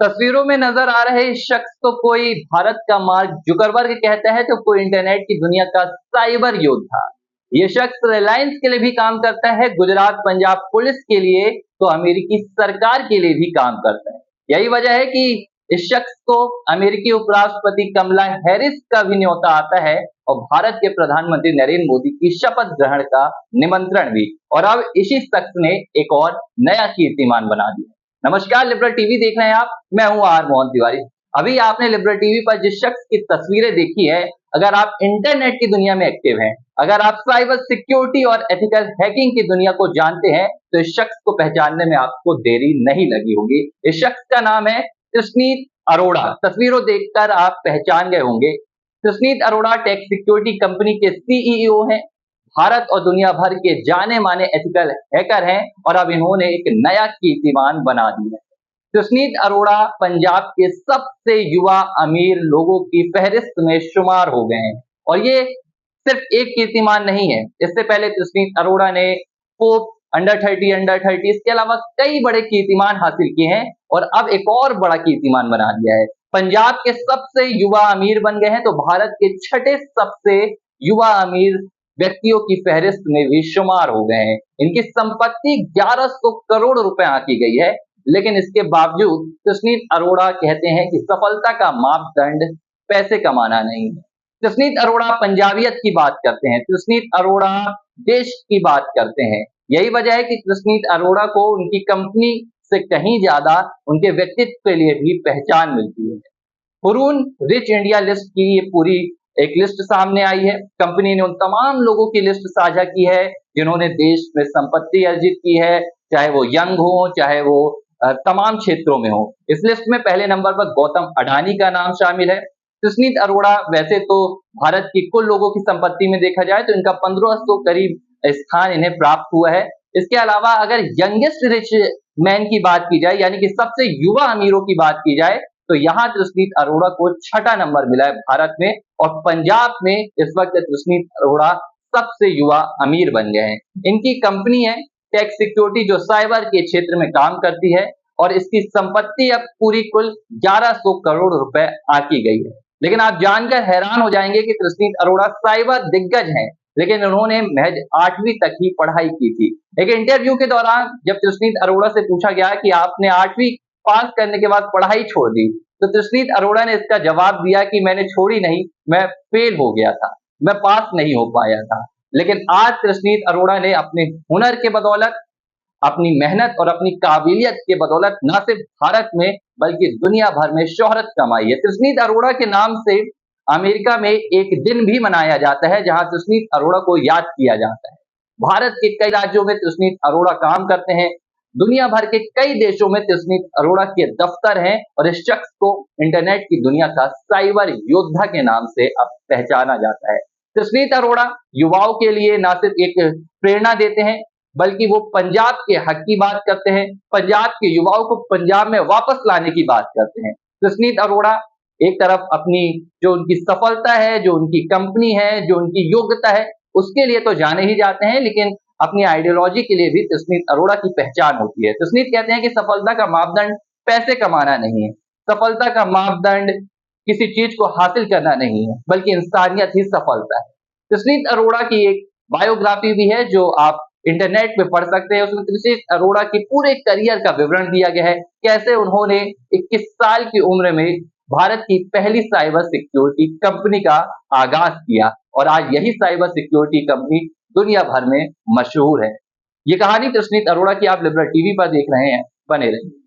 तस्वीरों में नजर आ रहे इस शख्स को कोई भारत का मार्क जुकरबर्ग कहता है तो कोई इंटरनेट की दुनिया का साइबर योद्धा। ये शख्स रिलायंस के लिए भी काम करता है, गुजरात पंजाब पुलिस के लिए तो अमेरिकी सरकार के लिए भी काम करता है। यही वजह है कि इस शख्स को अमेरिकी उपराष्ट्रपति कमला हैरिस का भी न्योता आता है और भारत के प्रधानमंत्री नरेंद्र मोदी की शपथ ग्रहण का निमंत्रण भी। और अब इसी शख्स ने एक और नया कीर्तिमान बना दिया। नमस्कार, लिबरल टीवी देख रहे हैं आप, मैं हूं आर मोहन तिवारी। अभी आपने लिबरल टीवी पर जिस शख्स की तस्वीरें देखी है, अगर आप इंटरनेट की दुनिया में एक्टिव हैं, अगर आप साइबर सिक्योरिटी और एथिकल हैकिंग की दुनिया को जानते हैं, तो इस शख्स को पहचानने में आपको देरी नहीं लगी होगी। इस शख्स का नाम है जसनीत अरोड़ा। तस्वीरों देखकर आप पहचान गए होंगे। Jasneet Arora tech security company के सीईओ हैं, भारत और दुनिया भर के जाने माने एथिकल हैकर हैं और अब इन्होंने एक नया कीर्तिमान बना दिया है। जसनीत अरोड़ा पंजाब के सबसे युवा अमीर लोगों की फहरिस्त में शुमार हो गए हैं और ये सिर्फ एक कीर्तिमान नहीं है। इससे पहले जसनीत अरोड़ा ने फोर्ब्स अंडर 30 इसके अलावा कई बड़े कीर्तिमान हासिल किए हैं और अब एक और बड़ा कीर्तिमान बना दिया है। पंजाब के सबसे युवा अमीर बन गए हैं तो भारत के छठे सबसे युवा अमीर व्यक्तियों की फहरिस्त में भी शुमार हो गए हैं। इनकी संपत्ति 1100 करोड़ रुपए आंकी गई है, लेकिन इसके बावजूद जसनीत अरोड़ा कहते हैं कि सफलता का मापदंड पैसे कमाना नहीं है। जसनीत अरोड़ा पंजाबियत की बात करते हैं, जसनीत अरोड़ा देश की बात करते हैं। यही वजह है कि जसनीत अरोड़ा को उनकी कंपनी से कहीं ज्यादा उनके व्यक्तित्व के लिए भी पहचान मिलती है। हुरून रिच इंडिया लिस्ट की ये पूरी एक लिस्ट सामने आई है। कंपनी ने उन तमाम लोगों की लिस्ट साझा की है जिन्होंने देश में संपत्ति अर्जित की है, चाहे वो यंग हो, चाहे वो तमाम क्षेत्रों में हो। इस लिस्ट में पहले नंबर पर गौतम अडानी का नाम शामिल है। जसनीत अरोड़ा वैसे तो भारत की कुल लोगों की संपत्ति में देखा जाए तो इनका 1500 करीब स्थान इन्हें प्राप्त हुआ है। इसके अलावा अगर यंगेस्ट रिच मैन की बात की जाए, यानी कि सबसे युवा अमीरों की बात की जाए, तो यहाँ जसनीत अरोड़ा को छठा नंबर मिला है भारत में और पंजाब में इस वक्त जसनीत अरोड़ा सबसे युवा अमीर बन गए हैं। इनकी कंपनी है टेक सिक्योरिटी जो साइबर के क्षेत्र में काम करती है और इसकी संपत्ति अब पूरी कुल 1100 करोड़ रुपए आंकी गई है। लेकिन आप जानकर हैरान हो जाएंगे कि जसनीत अरोड़ा साइबर दिग्गज हैं, लेकिन उन्होंने महज 8वीं तक ही पढ़ाई की थी। एक इंटरव्यू के दौरान जब जसनीत अरोड़ा से पूछा गया कि आपने 8वीं पास करने के बाद पढ़ाई छोड़ दी, तो जसनीत अरोड़ा ने इसका जवाब दिया कि मैंने छोड़ी नहीं, मैं फेल हो गया था, मैं पास नहीं हो पाया था। लेकिन आज जसनीत अरोड़ा ने अपने हुनर के बदौलत, अपनी मेहनत और अपनी काबिलियत के बदौलत न सिर्फ भारत में बल्कि दुनिया भर में शोहरत कमाई है। जसनीत अरोड़ा के नाम से अमेरिका में एक दिन भी मनाया जाता है जहां जसनीत अरोड़ा को याद किया जाता है। भारत के कई राज्यों में जसनीत अरोड़ा काम करते हैं, दुनिया भर के कई देशों में जसनीत अरोड़ा के दफ्तर हैं और इस शख्स को इंटरनेट की दुनिया का साइबर योद्धा के नाम से अब पहचाना जाता है। जसनीत अरोड़ा युवाओं के लिए न सिर्फ एक प्रेरणा देते हैं बल्कि वो पंजाब के हक की बात करते हैं, पंजाब के युवाओं को पंजाब में वापस लाने की बात करते हैं। जसनीत अरोड़ा एक तरफ अपनी जो उनकी सफलता है, जो उनकी कंपनी है, जो उनकी योग्यता है, उसके लिए तो जाने ही जाते हैं, लेकिन अपनी आइडियोलॉजी के लिए भी जसनीत अरोड़ा की पहचान होती है। जसनीत कहते हैं कि सफलता का मापदंड पैसे कमाना नहीं है, सफलता का मापदंड किसी चीज को हासिल करना नहीं है, बल्कि इंसानियत ही सफलता है। जसनीत अरोड़ा की एक बायोग्राफी भी है जो आप इंटरनेट पे पढ़ सकते हैं। उसमें जसनीत अरोड़ा की पूरे करियर का विवरण दिया गया है, कैसे उन्होंने 21 साल की उम्र में भारत की पहली साइबर सिक्योरिटी कंपनी का आगाज किया और आज यही साइबर सिक्योरिटी कंपनी दुनिया भर में मशहूर है। ये कहानी जसनीत अरोड़ा की आप लिबरल टीवी पर देख रहे हैं, बने रहिए।